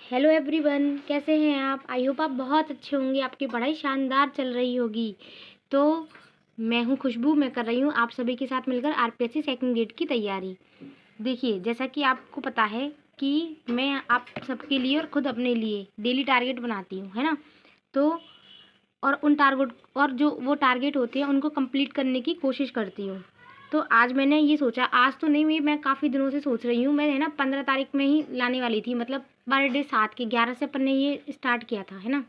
Hello everyone, कैसे हैं आप? आई होप आप बहुत अच्छे होंगे, आपकी पढ़ाई शानदार चल रही होगी। तो मैं हूँ खुशबू, मैं कर रही हूँ आप सभी के साथ मिलकर आरपीएससी सेकंड ग्रेड की तैयारी। देखिए, जैसा कि आपको पता है कि मैं आप सबके लिए और खुद अपने लिए डेली टारगेट बनाती हूँ, है ना। तो और उन टारगेट और जो वो टारगेट होते हैं उनको कंप्लीट करने की कोशिश करती हूँ। तो आज मैंने ये सोचा, आज तो नहीं, मैं काफ़ी दिनों से सोच रही हूँ। मैं है ना 15 तारीख में ही लाने वाली थी, मतलब बर्थडे 7 के 11 से अपन ने ये स्टार्ट किया था, है ना।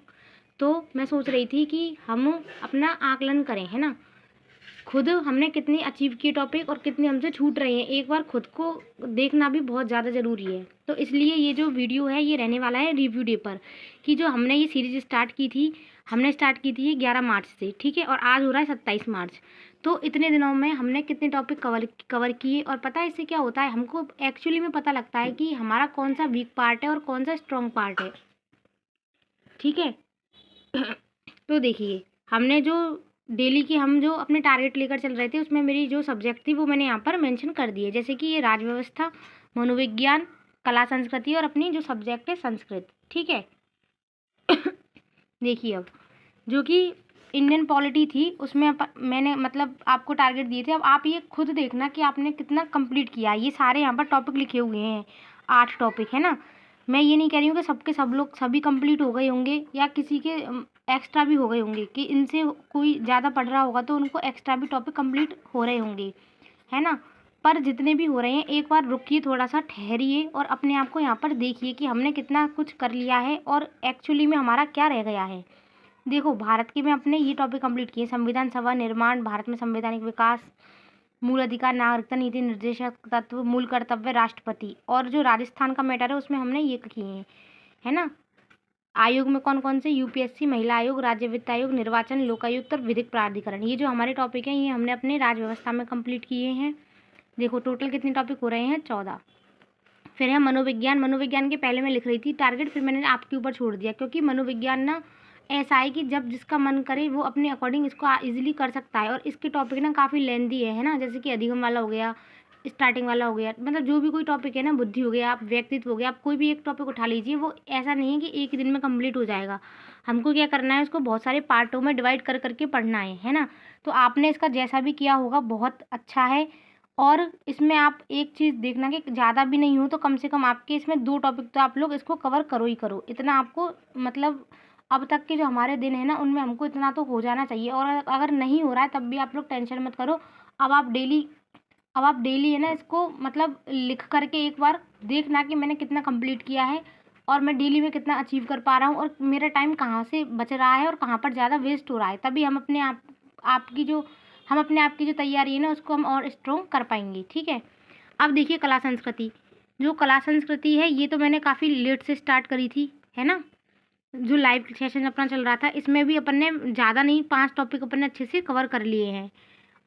तो मैं सोच रही थी कि हम अपना आकलन करें, है ना। खुद हमने कितनी अचीव की टॉपिक और कितने हमसे छूट रहे हैं, एक बार खुद को देखना भी बहुत ज़्यादा ज़रूरी है। तो इसलिए ये जो वीडियो है ये रहने वाला है रिव्यू डे पर, कि जो हमने ये सीरीज स्टार्ट की थी, हमने स्टार्ट की थी 11 मार्च से, ठीक है, और आज हो रहा है 27 मार्च। तो इतने दिनों में हमने कितने टॉपिक कवर किए, और पता है इससे क्या होता है, हमको एक्चुअली में पता लगता है कि हमारा कौन सा वीक पार्ट है और कौन सा स्ट्रॉन्ग पार्ट है, ठीक है। तो देखिए, हमने जो डेली की हम जो अपने टारगेट लेकर चल रहे थे, उसमें मेरी जो सब्जेक्ट थी वो मैंने यहाँ पर मेंशन कर दी है। जैसे कि ये राज्य व्यवस्था, मनोविज्ञान, कला संस्कृति और अपनी जो सब्जेक्ट है संस्कृत, ठीक है। देखिए, अब जो कि इंडियन पॉलिटी थी उसमें मैंने मतलब आपको टारगेट दिए थे। अब आप ये खुद देखना कि आपने कितना कंप्लीट किया। ये सारे यहाँ पर टॉपिक लिखे हुए हैं, 8 टॉपिक, है ना। मैं ये नहीं कह रही हूँ कि सबके सब लोग सभी कंप्लीट हो गए होंगे या किसी के एक्स्ट्रा भी हो गए होंगे, कि इनसे कोई ज़्यादा पढ़ रहा होगा तो उनको एक्स्ट्रा भी टॉपिक कंप्लीट हो रहे होंगे, है ना। पर जितने भी हो रहे हैं, एक बार रुकिए, थोड़ा सा ठहरिए और अपने आप को यहाँ पर देखिए कि हमने कितना कुछ कर लिया है और एक्चुअली में हमारा क्या रह गया है। देखो, भारत के में अपने ये टॉपिक कंप्लीट किए: संविधान सभा, निर्माण, भारत में संवैधानिक विकास, मूल अधिकार, नागरिकता नीति, निर्देशक तत्व, मूल कर्तव्य, राष्ट्रपति। और जो राजस्थान का मैटर है उसमें हमने ये किए हैं, है ना। आयोग में कौन कौन से: यूपीएससी, महिला आयोग, राज्य वित्त आयोग, निर्वाचन, लोकायुक्त और विधिक प्राधिकरण। ये जो हमारे टॉपिक हैं ये हमने अपने राज्य व्यवस्था में कंप्लीट किए हैं। देखो, टोटल कितने टॉपिक हो रहे हैं, 14। फिर है मनोविज्ञान। मनोविज्ञान के पहले मैं लिख रही थी टारगेट, फिर मैंने आपके ऊपर छोड़ दिया, क्योंकि मनोविज्ञान ना ऐसा है कि जब जिसका मन करे वो अपने अकॉर्डिंग इसको इजीली कर सकता है। और इसके टॉपिक ना काफ़ी लेंदी है ना। जैसे कि अधिगम वाला हो गया, स्टार्टिंग वाला हो गया, मतलब जो भी कोई टॉपिक है ना, बुद्धि हो गया, आप व्यक्तित्व हो गया, आप कोई भी एक टॉपिक उठा लीजिए। वो ऐसा नहीं है कि एक ही दिन में कंप्लीट हो जाएगा। हमको क्या करना है, उसको बहुत सारे पार्टों में डिवाइड कर करके पढ़ना है ना। तो आपने इसका जैसा भी किया होगा बहुत अच्छा है। और इसमें आप एक चीज़ देखना कि ज़्यादा भी नहीं हो तो कम से कम आपके इसमें 2 टॉपिक तो आप लोग इसको कवर करो ही करो। इतना आपको मतलब अब तक के जो हमारे दिन है ना उनमें हमको इतना तो हो जाना चाहिए। और अगर नहीं हो रहा है तब भी आप लोग टेंशन मत करो। अब आप डेली अब आप डेली है ना इसको मतलब लिख करके एक बार देखना कि मैंने कितना कंप्लीट किया है और मैं डेली में कितना अचीव कर पा रहा हूँ और मेरा टाइम कहाँ से बच रहा है और कहाँ पर ज़्यादा वेस्ट हो रहा है। तभी हम अपने आप की जो तैयारी है ना उसको हम और स्ट्रॉन्ग कर पाएंगे, ठीक है। अब देखिए, कला संस्कृति। जो कला संस्कृति है ये तो मैंने काफ़ी लेट से स्टार्ट करी थी, है ना। जो लाइव सेशन अपना चल रहा था इसमें भी अपन ने ज़्यादा नहीं, 5 टॉपिक अपन ने अच्छे से कवर कर लिए हैं।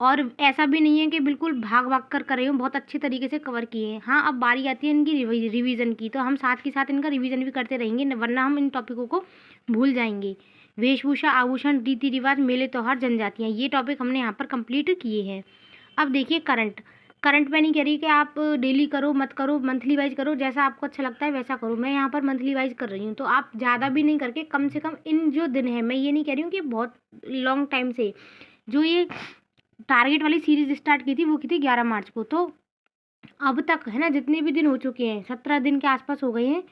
और ऐसा भी नहीं है कि बिल्कुल भाग भाग कर रही हूँ, बहुत अच्छे तरीके से कवर किए हैं। हाँ, अब बारी आती है इनकी रिवीजन की, तो हम साथ के साथ इनका रिवीजन भी करते रहेंगे, वरना हम इन टॉपिकों को भूल जाएंगे। वेशभूषा, आभूषण, रीति रिवाज, मेले त्योहार, जनजातियाँ, ये टॉपिक हमने यहाँ पर कंप्लीट किए हैं। अब देखिए करंट। करंट मैं नहीं कह रही कि आप डेली करो मत करो, मंथली वाइज करो, जैसा आपको अच्छा लगता है वैसा करो। मैं यहाँ पर मंथली वाइज कर रही हूँ, तो आप ज़्यादा भी नहीं करके कम से कम इन जो दिन है, मैं ये नहीं कह रही हूँ कि बहुत लॉन्ग टाइम से जो ये टारगेट वाली सीरीज स्टार्ट की थी वो की थी 11 मार्च को। तो अब तक है ना जितने भी दिन हो चुके हैं, 17 दिन के आसपास हो गए हैं।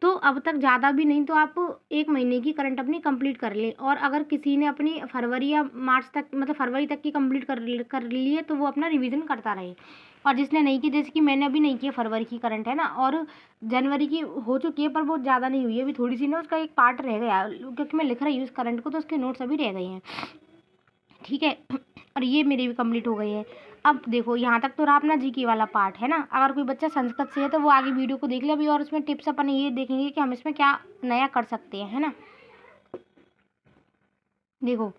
तो अब तक ज़्यादा भी नहीं तो आप 1 महीने की करंट अपनी कंप्लीट कर लें। और अगर किसी ने अपनी फरवरी या मार्च तक मतलब फरवरी तक की कंप्लीट कर ली है तो वो अपना रिवीजन करता रहे। और जिसने नहीं की, जैसे कि मैंने अभी नहीं किया फरवरी की करंट, है ना, और जनवरी की हो चुकी है पर वो ज़्यादा नहीं हुई है, अभी थोड़ी सी ना उसका एक पार्ट रह गया, क्योंकि मैं लिख रही हूँ इस करंट को तो उसके नोट्स अभी रह गए हैं, ठीक है। और ये मेरी भी कंप्लीट हो गई है। अब देखो, यहाँ तक तो रहा अपना जीके वाला पार्ट, है ना। अगर कोई बच्चा संस्कृत से है तो वो आगे वीडियो को देख ले अभी, और उसमें टिप्स अपन ये देखेंगे कि हम इसमें क्या नया कर सकते हैं, है ना। देखो,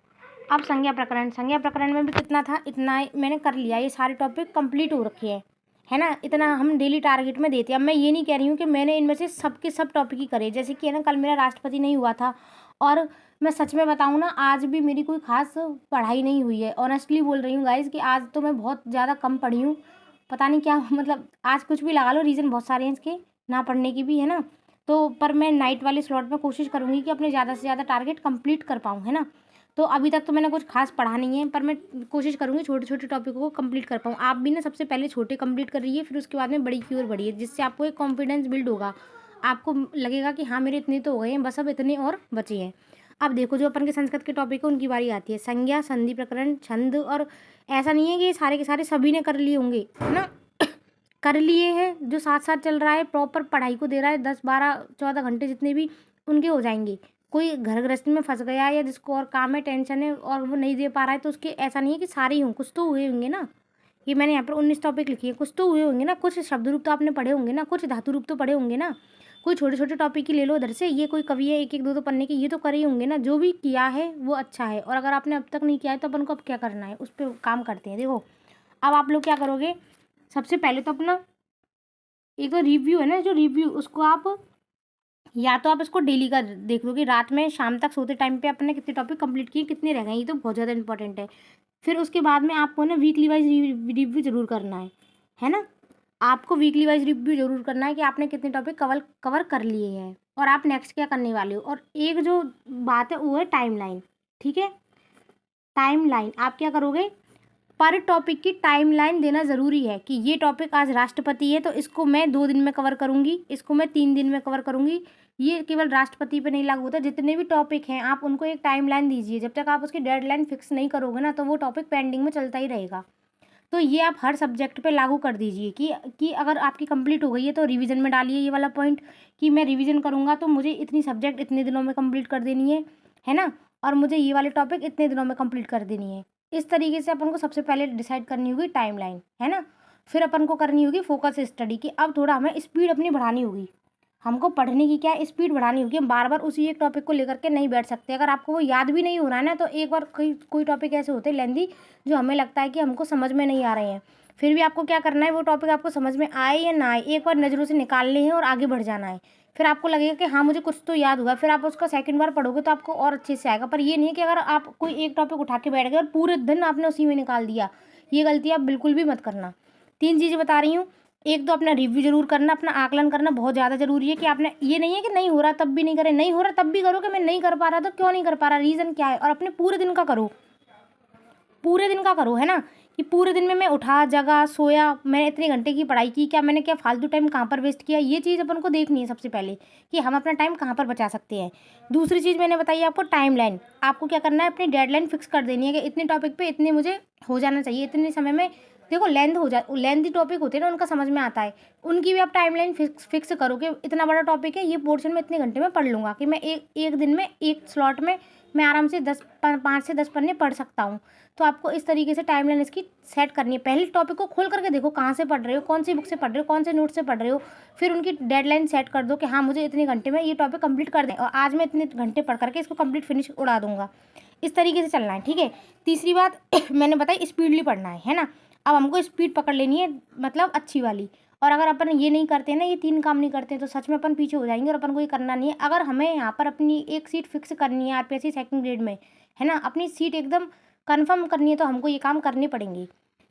अब संज्ञा प्रकरण में भी कितना था, इतना मैंने कर लिया, ये सारे टॉपिक कंप्लीट हो रखे हैं, है ना। इतना हम डेली टारगेट में देते हैं। अब मैं ये नहीं कह रही हूँ कि मैंने इनमें से सबके सब टॉपिक ही करे, जैसे कि है ना कल मेरा राष्ट्रपति नहीं हुआ था, और मैं सच में बताऊँ ना आज भी मेरी कोई खास पढ़ाई नहीं हुई है। ऑनेस्टली बोल रही हूँ गाइज़ कि आज तो मैं बहुत ज़्यादा कम पढ़ी हूँ, पता नहीं क्या मतलब आज कुछ भी लगा लो, रीज़न बहुत सारे हैं इसके ना पढ़ने की भी, है ना। तो पर मैं नाइट वाले स्लॉट में कोशिश करूँगी कि अपने ज़्यादा से ज़्यादा टारगेट कंप्लीट कर पाऊँ, है ना। तो अभी तक तो मैंने कुछ खास पढ़ा नहीं है, पर मैं कोशिश करूँगी छोटे छोटे टॉपिकों को कंप्लीट कर पाऊँ। आप भी ना सबसे पहले छोटे कंप्लीट करिए, फिर उसके बाद में बड़ी की ओर बढ़िए, जिससे आपको एक कॉन्फिडेंस बिल्ड होगा। आपको लगेगा कि हाँ मेरे इतने तो हो गए हैं, बस अब इतने और बचे हैं। अब देखो जो अपन के संस्कृत के टॉपिक है उनकी बारी आती है। संज्ञा, संधि, प्रकरण, छंद, और ऐसा नहीं है कि ये सारे के सारे सभी ने कर लिए होंगे, है ना। कर लिए हैं, जो साथ साथ चल रहा है प्रॉपर पढ़ाई को दे रहा है 10 12 14 घंटे जितने भी, उनके हो जाएंगे। कोई घर गृहस्थी में फंस गया है या जिसको और काम है, टेंशन है और वो नहीं दे पा रहा है, तो उसके ऐसा नहीं है कि सारे ही हों, कुछ तो हुए होंगे ना। ये मैंने यहाँ पर 19 टॉपिक लिखी है, कुछ तो हुए होंगे ना, कुछ शब्द रूप तो आपने पढ़े होंगे ना, कुछ धातु रूप तो पढ़े होंगे ना। कोई छोटे छोटे टॉपिक ही ले लो उधर से, ये कोई कवि है एक एक दो दो पन्ने के, ये तो करे ही होंगे ना। जो भी किया है वो अच्छा है, और अगर आपने अब तक नहीं किया है तो अपन को अब क्या करना है, उस पर काम करते हैं। देखो अब आप लोग क्या करोगे, सबसे पहले तो अपना एक तो रिव्यू है ना, जो रिव्यू उसको आप या तो आप इसको डेली का देख लो कि रात में शाम तक सोते टाइम पे अपने कितने टॉपिक कंप्लीट किए, कितने रह गए, ये तो बहुत ज़्यादा इंपॉर्टेंट है। फिर उसके बाद में आपको ना वीकली वाइज रिव्यू जरूर करना है ना। आपको वीकली वाइज रिव्यू जरूर करना है कि आपने कितने टॉपिक कवर कर लिए हैं और आप नेक्स्ट क्या करने वाले हो। और एक जो बात है वो है टाइमलाइन, ठीक है। टाइमलाइन आप क्या करोगे, पर टॉपिक की टाइमलाइन देना ज़रूरी है कि ये टॉपिक आज राष्ट्रपति है तो इसको मैं 2 दिन में कवर करूँगी, इसको मैं 3 दिन में कवर करूँगी। ये केवल राष्ट्रपति पे नहीं लागू होता, जितने भी टॉपिक हैं आप उनको एक टाइमलाइन दीजिए। जब तक आप उसकी डेडलाइन फिक्स नहीं करोगे ना तो वो टॉपिक पेंडिंग में चलता ही रहेगा। तो ये आप हर सब्जेक्ट पे लागू कर दीजिए कि अगर आपकी कंप्लीट हो गई है तो रिवीजन में डालिए ये वाला पॉइंट कि मैं रिवीजन करूँगा तो मुझे इतनी सब्जेक्ट इतने दिनों में कंप्लीट कर देनी है ना। और मुझे ये वाले टॉपिक इतने दिनों में कंप्लीट कर देनी है। इस तरीके से अपन को सबसे पहले डिसाइड करनी होगी टाइमलाइन, है ना। फिर अपन को करनी होगी फोकस स्टडी की। अब थोड़ा हमें स्पीड अपनी बढ़ानी होगी, हमको पढ़ने की क्या है स्पीड बढ़ानी होगी। हम बार बार उसी एक टॉपिक को लेकर के नहीं बैठ सकते। अगर आपको वो याद भी नहीं हो रहा है ना तो एक बार कोई टॉपिक ऐसे होते हैं लेंदी जो हमें लगता है कि हमको समझ में नहीं आ रहे हैं, फिर भी आपको क्या करना है, वो टॉपिक आपको समझ में आए या ना आए एक बार नज़रों से निकालने हैं और आगे बढ़ जाना है। फिर आपको लगेगा कि हाँ मुझे कुछ तो याद हुआ, फिर आप उसका सेकंड बार पढ़ोगे तो आपको और अच्छे से आएगा। पर ये नहीं है कि अगर आप कोई एक टॉपिक उठा के बैठ गए और पूरे दिन आपने उसी में निकाल दिया, ये गलती आप बिल्कुल भी मत करना। 3 चीज़ें बता रही हूँ। एक तो अपना रिव्यू जरूर करना, अपना आकलन करना बहुत ज़्यादा ज़रूरी है कि आपने, ये नहीं है कि नहीं हो रहा तब भी नहीं करें, नहीं हो रहा तब भी करो कि मैं नहीं कर पा रहा तो क्यों नहीं कर पा रहा, रीज़न क्या है। और अपने पूरे दिन का करो, पूरे दिन का करो, है ना। कि पूरे दिन में मैं उठा जगा सोया, मैंने इतने घंटे की पढ़ाई की, क्या मैंने क्या फालतू टाइम कहाँ पर वेस्ट किया, ये चीज़ अपन को देखनी है सबसे पहले कि हम अपना टाइम कहाँ पर बचा सकते हैं। दूसरी चीज़ मैंने बताई आपको टाइमलाइन। आपको क्या करना है, अपनी डेडलाइन फिक्स कर देनी है कि इतने टॉपिक पे इतने मुझे हो जाना चाहिए, इतने समय में। देखो लेंथी टॉपिक होते हैं ना उनका समझ में आता है, उनकी भी आप टाइमलाइन फिक्स करो कि इतना बड़ा टॉपिक है, ये पोर्शन में इतने घंटे में पढ़ लूँगा कि मैं एक दिन में एक स्लॉट में मैं आराम से 5 से 10 पन्ने पढ़ सकता हूँ। तो आपको इस तरीके से टाइमलाइन इसकी सेट करनी है। पहले टॉपिक को खोल करके देखो कहाँ से पढ़ रहे हो, कौन सी बुक से पढ़ रहे हो, कौन से नोट से पढ़ रहे हो। फिर उनकी डेडलाइन सेट कर दो कि हाँ मुझे इतने घंटे में ये टॉपिक कंप्लीट कर दें और आज मैं इतने घंटे पढ़ करके इसको कंप्लीट फिनिश उड़ा दूंगा। इस तरीके से चलना है, ठीक है। तीसरी बात मैंने बताई स्पीडली पढ़ना है ना। अब हमको स्पीड पकड़ लेनी है, मतलब अच्छी वाली। और अगर अपन ये नहीं करते ना, ये 3 काम नहीं करते तो सच में अपन पीछे हो जाएंगे और अपन को ये करना नहीं है। अगर हमें यहाँ पर अपनी एक सीट फिक्स करनी है आरपीएससी सेकंड ग्रेड में, है ना, अपनी सीट एकदम कंफर्म करनी है तो हमको ये काम करने पड़ेंगे,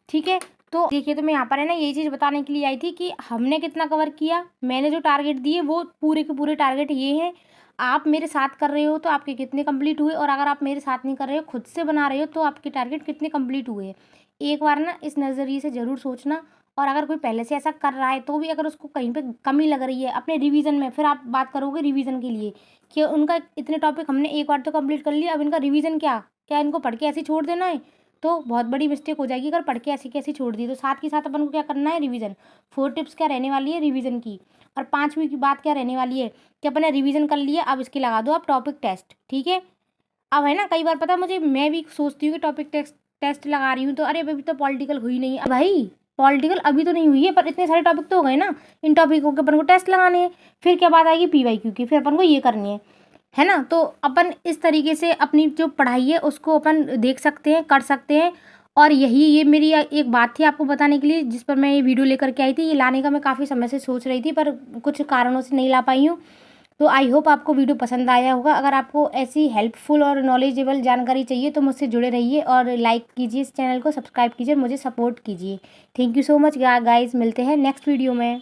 ठीक है। तो देखिए तो मैं यहाँ पर है ना यही चीज़ बताने के लिए आई थी कि हमने कितना कवर किया, मैंने जो टारगेट दिए वो पूरे के पूरे टारगेट ये हैं। आप मेरे साथ कर रहे हो तो आपके कितने कंप्लीट हुए, और अगर आप मेरे साथ नहीं कर रहे हो खुद से बना रहे हो तो आपके टारगेट कितने कंप्लीट हुए। एक बार ना इस नज़रिए से ज़रूर सोचना। और अगर कोई पहले से ऐसा कर रहा है तो भी अगर उसको कहीं पे कमी लग रही है अपने रिवीजन में, फिर आप बात करोगे रिवीजन के लिए कि उनका इतने टॉपिक हमने एक बार तो कंप्लीट कर लिया, अब इनका रिवीजन क्या क्या इनको पढ़ के ऐसे छोड़ देना है, तो बहुत बड़ी मिस्टेक हो जाएगी अगर पढ़ के ऐसी कैसी छोड़ दी। तो साथ के साथ अपन को क्या करना है, रिवीजन। 4 टिप्स क्या रहने वाली है रिवीजन की, और 5वीं की बात क्या रहने वाली है कि अपने रिवीजन कर लिया, अब इसके लगा दो आप टॉपिक टेस्ट, ठीक है। अब है ना कई बार पता मुझे, मैं भी सोचती हूँ कि टॉपिक टेस्ट लगा रही हूँ तो अरे अभी तो पॉलिटिकल हुई नहीं है भाई, पॉलिटिकल अभी तो नहीं हुई है पर इतने सारे टॉपिक तो हो गए ना, इन टॉपिकों के अपन को टेस्ट लगाने हैं। फिर क्या बात आएगी पीवाईक्यू की, फिर अपन को ये करनी है ना। तो अपन इस तरीके से अपनी जो पढ़ाई है उसको अपन देख सकते हैं, कर सकते हैं। और यही ये मेरी एक बात थी आपको बताने के लिए, जिस पर मैं ये वीडियो लेकर के आई थी। ये लाने का मैं काफ़ी समय से सोच रही थी पर कुछ कारणों से नहीं ला पाई हूँ। तो आई होप आपको वीडियो पसंद आया होगा। अगर आपको ऐसी हेल्पफुल और नॉलेजेबल जानकारी चाहिए तो मुझसे जुड़े रहिए और लाइक कीजिए, इस चैनल को सब्सक्राइब कीजिए, मुझे सपोर्ट कीजिए। Thank you so much guys, मिलते हैं नेक्स्ट वीडियो में।